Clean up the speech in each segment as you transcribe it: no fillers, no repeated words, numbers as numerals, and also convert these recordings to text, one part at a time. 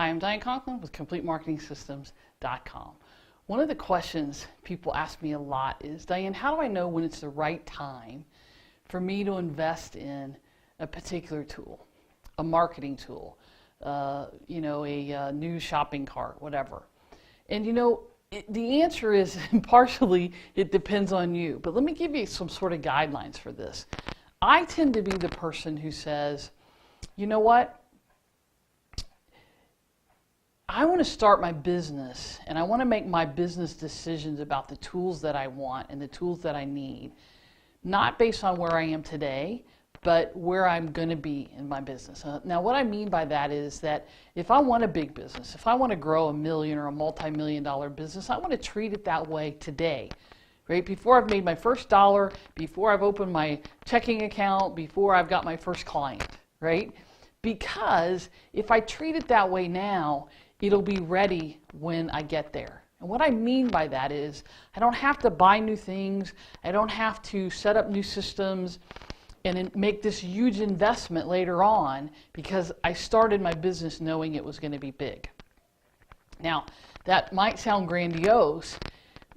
Hi, I'm Diane Conklin with CompleteMarketingSystems.com. One of the questions people ask me a lot is, Diane, how do I know when it's the right time for me to invest in a particular tool, a marketing tool, a new shopping cart, whatever? And the answer is partially it depends on you, but let me give you some sort of guidelines for this. I tend to be the person who says, you know what? I want to start my business and I want to make my business decisions about the tools that I want and the tools that I need, not based on where I am today, but where I'm going to be in my business. Now, what I mean by that is that if I want a big business, if I want to grow a million or a multi-million-dollar business, I want to treat it that way today, right? Before I've made my first dollar, before I've opened my checking account, before I've got my first client, right? Because if I treat it that way now, it'll be ready when I get there. And what I mean by that is I don't have to buy new things. I don't have to set up new systems and make this huge investment later on because I started my business knowing it was going to be big. Now, that might sound grandiose,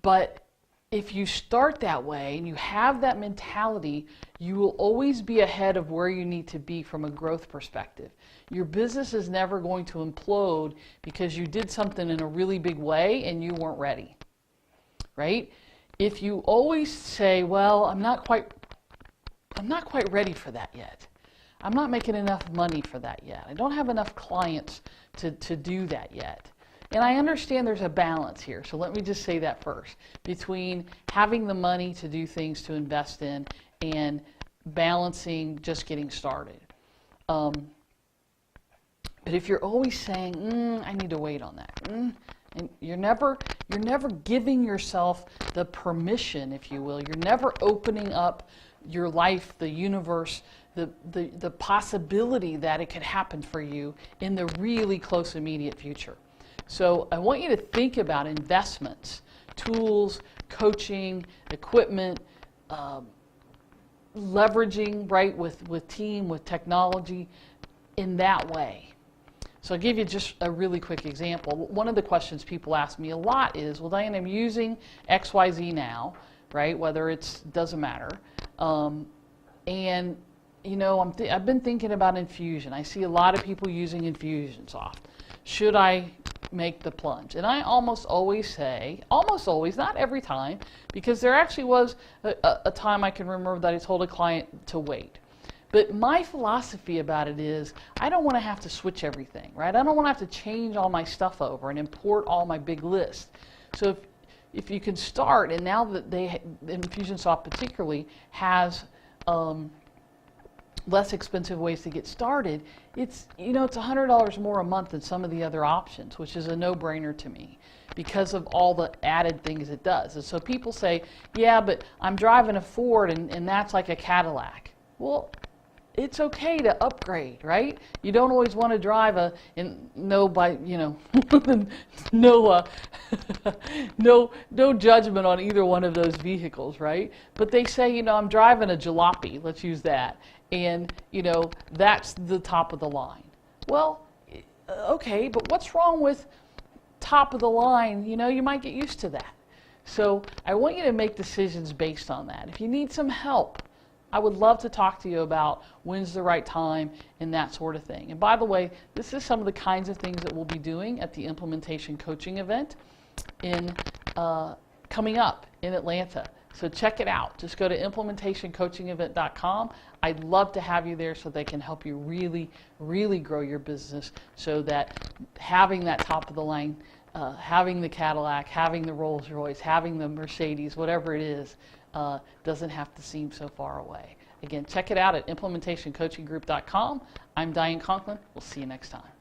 but if you start that way and you have that mentality, you will always be ahead of where you need to be from a growth perspective. Your business is never going to implode because you did something in a really big way and you weren't ready, right? If you always say, well, I'm not quite ready for that yet. I'm not making enough money for that yet. I don't have enough clients to do that yet. And I understand there's a balance here, so let me just say that first, between having the money to do things to invest in and balancing just getting started. But if you're always saying, I need to wait on that, and you're never giving yourself the permission, if you will. You're never opening up your life, the universe, the possibility that it could happen for you in the really close immediate future. So I want you to think about investments, tools, coaching, equipment, leveraging, right, with team, with technology in that way. So I'll give you just a really quick example. One of the questions people ask me a lot is, well, Diane, I'm using XYZ now, right, whether doesn't matter. And, I've been thinking about Infusion. I see a lot of people using Infusionsoft. Should I make the plunge? And I almost always say, not every time, because there actually was a time I can remember that I told a client to wait. But my philosophy about it is I don't want to have to switch everything, right? I don't want to have to change all my stuff over and import all my big lists. So if you can start, and now that Infusionsoft particularly has less expensive ways to get started, it's $100 more a month than some of the other options, which is a no-brainer to me because of all the added things it does. And so people say, yeah, but I'm driving a Ford and that's like a Cadillac. Well, it's okay to upgrade, right? You don't always want to drive no judgment on either one of those vehicles, right? But they say, I'm driving a jalopy, let's use that, and that's the top of the line. Well, okay, but what's wrong with top of the line? You might get used to that. So I want you to make decisions based on that. If you need some help, I would love to talk to you about when's the right time and that sort of thing. And by the way, this is some of the kinds of things that we'll be doing at the implementation coaching event coming up in Atlanta. So check it out. Just go to implementationcoachingevent.com. I'd love to have you there so they can help you really, really grow your business so that having that top of the line, having the Cadillac, having the Rolls Royce, having the Mercedes, whatever it is, doesn't have to seem so far away. Again, check it out at implementationcoachinggroup.com. I'm Diane Conklin. We'll see you next time.